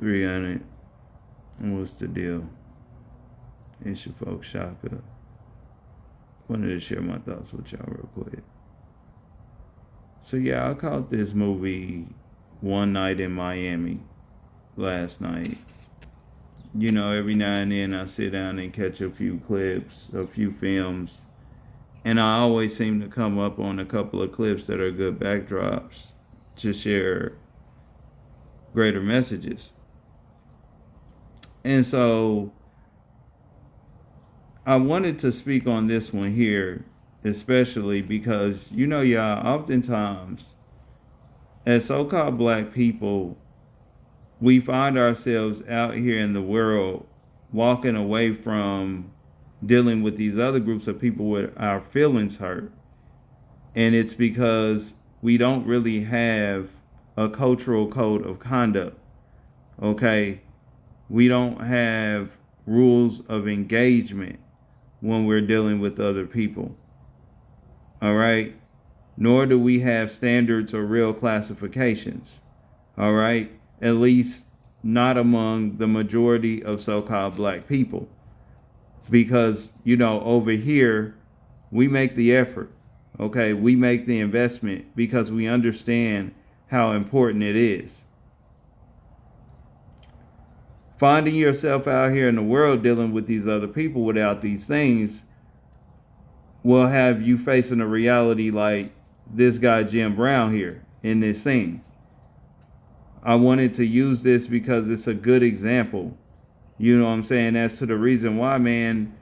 300. What's the deal? It's your folks, Shaka. Wanted to share my thoughts with y'all real quick. So yeah, I caught this movie One Night in Miami last night. You know, every now and then I sit down and catch a few clips, a few films, and I always seem to come up on a couple of clips that are good backdrops to share greater messages. And so I wanted to speak on this one here, especially because, you know, y'all, oftentimes as so-called black people, we find ourselves out here in the world walking away from dealing with these other groups of people with our feelings hurt. And it's because we don't really have a cultural code of conduct. Okay? We don't have rules of engagement when we're dealing with other people. All right? Nor do we have standards or real classifications. All right? At least not among the majority of so-called black people. Because, you know, over here, we make the effort. Okay? We make the investment because we understand how important it is. Finding yourself out here in the world dealing with these other people without these things will have you facing a reality like this guy Jim Brown here in this scene. I wanted to use this because it's a good example. You know what I'm saying? As to the reason why, man,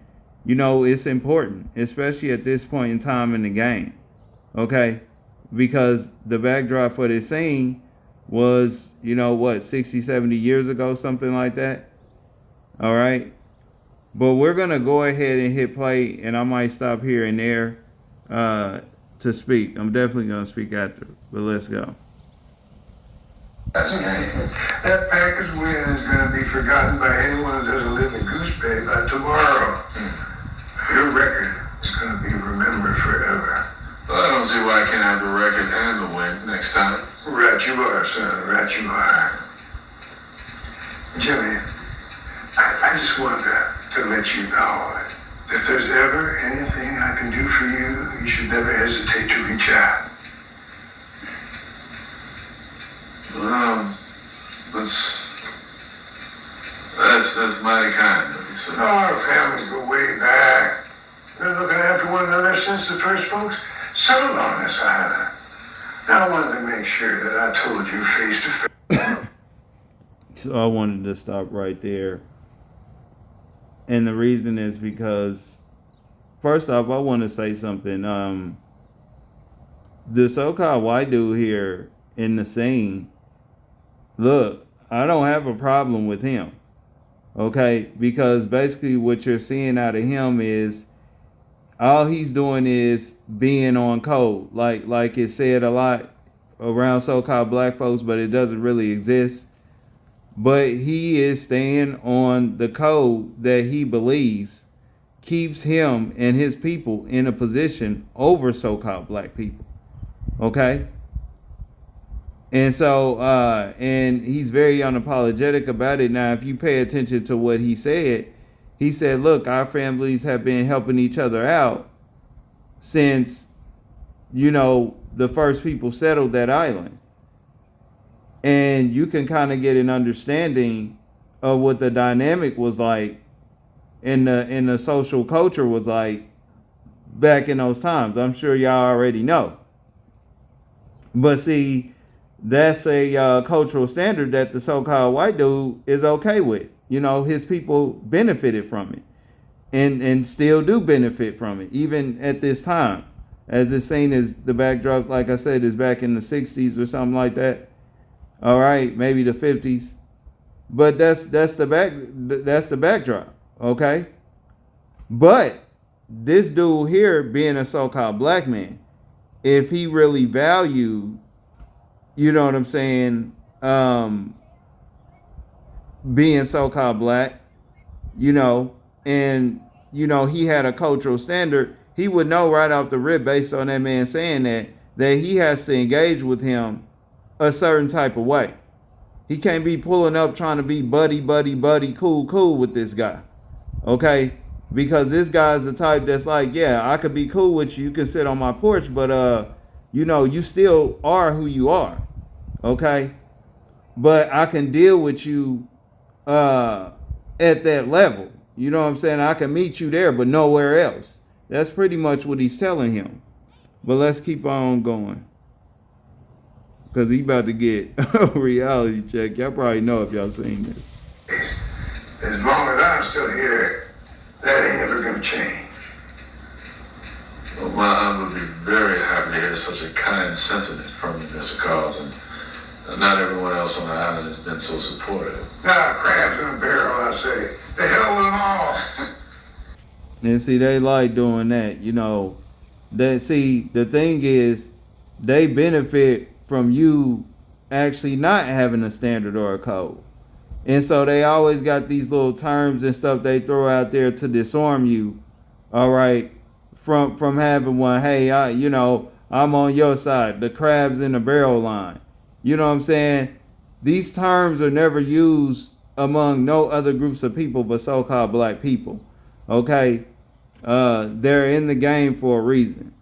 you know, it's important, especially at this point in time in the game. Okay? Because the backdrop for this scene was, you know, what, 60, 70 years ago, something like that. All right. But we're going to go ahead and hit play, and I might stop here and there to speak. I'm definitely going to speak after, but let's go. That's okay. That package win is going to be forgotten by anyone who doesn't live in Goose Bay by tomorrow. Your record is going to be remembered forever. Well, I don't see why I can't have a record and a win next time. Rat you are, son. Rat you are. Jimmy, I just wanted to let you know that if there's ever anything I can do for you, you should never hesitate to reach out. That's mighty kind of you, sir. Our families go way back. They're looking after one another since the first folks settled on this island. Now I wanted to make sure that I told you face to face. So I wanted to stop right there. And the reason is because, first off, I want to say something. The so-called white dude here in the scene, look, I don't have a problem with him. Okay? Because basically what you're seeing out of him is all he's doing is being on code. Like it said a lot around so-called black folks, but it doesn't really exist. But he is staying on the code that he believes keeps him and his people in a position over so-called black people. Okay? And so, and he's very unapologetic about it. Now, if you pay attention to what he said, look, our families have been helping each other out since, you know, the first people settled that island. And you can kind of get an understanding of what the dynamic was like in the social culture was like back in those times. I'm sure y'all already know. But see, that's a cultural standard that the so-called white dude is okay with. You know, his people benefited from it and still do benefit from it, even at this time. As this scene is the backdrop, like I said, is back in the 60s or something like that. All right, maybe the 50s. But that's the backdrop, okay? But this dude here being a so-called black man, if he really valued, you know what I'm saying, being so-called black, you know, and, you know, he had a cultural standard, he would know right off the rip based on that man saying that he has to engage with him a certain type of way. He can't be pulling up trying to be buddy, cool with this guy. Okay? Because this guy's the type that's like, yeah, I could be cool with you. You can sit on my porch, but you still are who you are. Okay? But I can deal with you at that level. You know what I'm saying? I can meet you there, but nowhere else. That's pretty much what he's telling him. But let's keep on going. Because he about to get a reality check. Y'all probably know if y'all seen this. As long as I'm still here, that ain't ever gonna change. Well, my aunt would be very happy to hear such a kind sentiment from you, Mr. Carlton. Not everyone else on the island has been so supportive. Nah, crabs in a barrel, I say. The hell with them all. And see, they like doing that. The thing is, they benefit from you actually not having a standard or a code. And so they always got these little terms and stuff they throw out there to disarm you, all right, from having one. Hey, I'm on your side. The crabs in the barrel line. You know what I'm saying? These terms are never used among no other groups of people but so-called black people. Okay? They're in the game for a reason.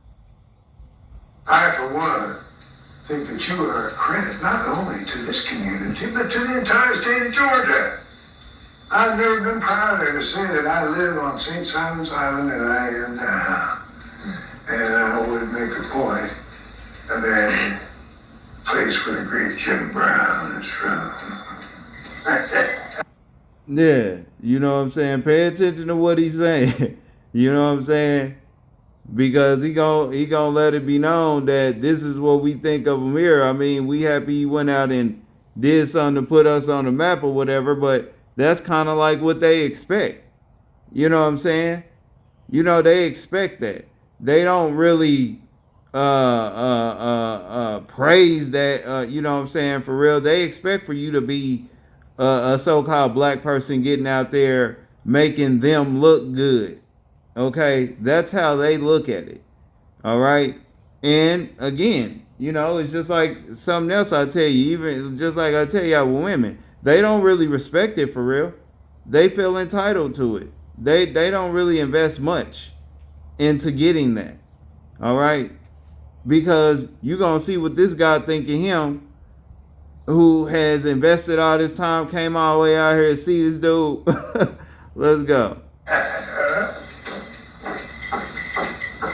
I, for one, think that you are a credit not only to this community, but to the entire state of Georgia. I've never been prouder to say that I live on St. Simon's Island than I am now. And I would make a point of adding place where the great Jim Brown is from. Yeah, you know what I'm saying? Pay attention to what he's saying. You know what I'm saying? Because he gonna let it be known that this is what we think of him here. I mean, we happy he went out and did something to put us on the map or whatever, but that's kind of like what they expect. You know what I'm saying? They expect that. They don't really praise that, you know what I'm saying, for real. They expect for you to be a so-called black person getting out there making them look good. Okay, that's how they look at it. All right. And again, it's just like something else I tell you, even just like I tell y'all with women, they don't really respect it for real. They feel entitled to it. They don't really invest much into getting that. All right. Because you're going to see what this guy thinking him, who has invested all this time, came all the way out here to see this dude. Let's go.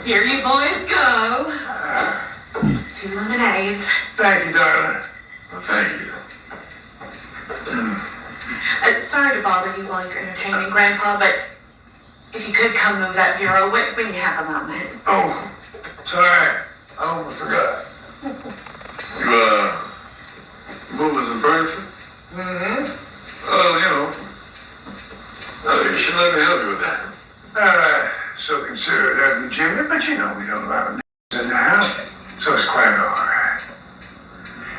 Here you boys go. 2 lemonades. Thank you, darling. Well, thank you. Sorry to bother you while you're entertaining Grandpa, but if you could come move that bureau when you have a moment. Oh, sorry. I almost forgot. You, moving some furniture? Mm-hmm. You should let me help you with that. So considerate of you, Jimmy, but we don't allow n***s in the house, so it's quite all right.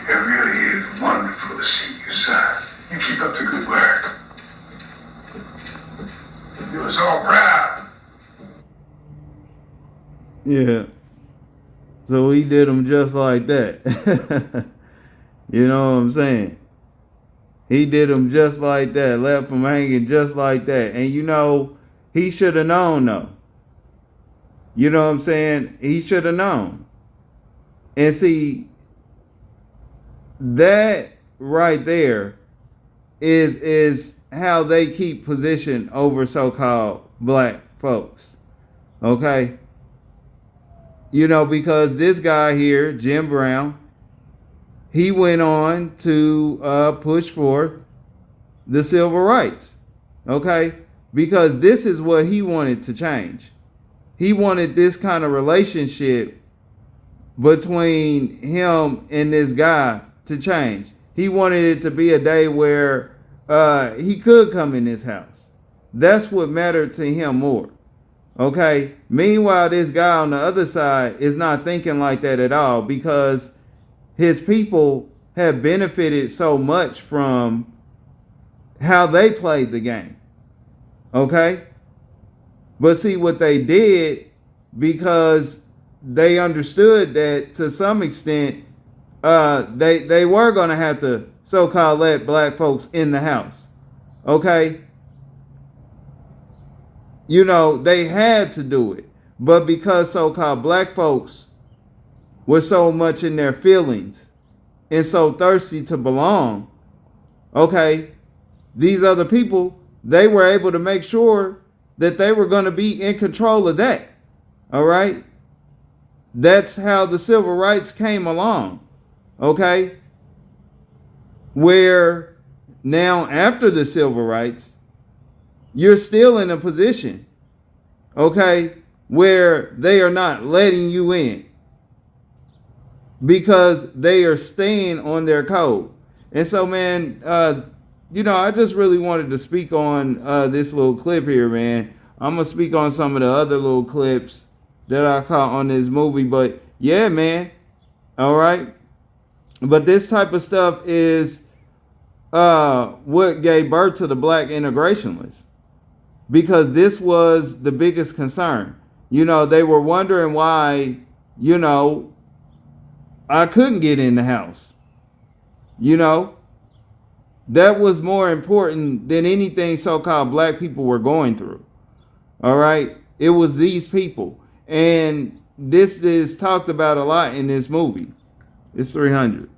It really is wonderful to see you, son. You keep up the good work. You was all proud. Yeah. So he did them just like that. You know what I'm saying? He did them just like that. Left them hanging just like that. And he should have known though. You know what I'm saying? He should have known. And see, that right there is how they keep position over so-called black folks. Okay? Because this guy here, Jim Brown, he went on to push for the civil rights. Okay? Because this is what he wanted to change. He wanted this kind of relationship between him and this guy to change. He wanted it to be a day where he could come in his house. That's what mattered to him more. Okay? Meanwhile, this guy on the other side is not thinking like that at all, because his people have benefited so much from how they played the game. Okay? But see what they did, because they understood that to some extent they were going to have to so-called let black folks in the house. Okay? You know, they had to do it. But because so-called black folks were so much in their feelings and so thirsty to belong, okay, these other people, they were able to make sure that they were going to be in control of that. All right? That's how the civil rights came along. Okay? Where now after the civil rights, you're still in a position, okay, where they are not letting you in because they are staying on their code. And so, man, you know, I just really wanted to speak on this little clip here, man. I'm going to speak on some of the other little clips that I caught on this movie. But, yeah, man, all right? But this type of stuff is what gave birth to the black integrationalists. Because this was the biggest concern. You know, they were wondering why, you know, I couldn't get in the house. You know, that was more important than anything so-called black people were going through. All right? It was these people. And this is talked about a lot in this movie. It's 300.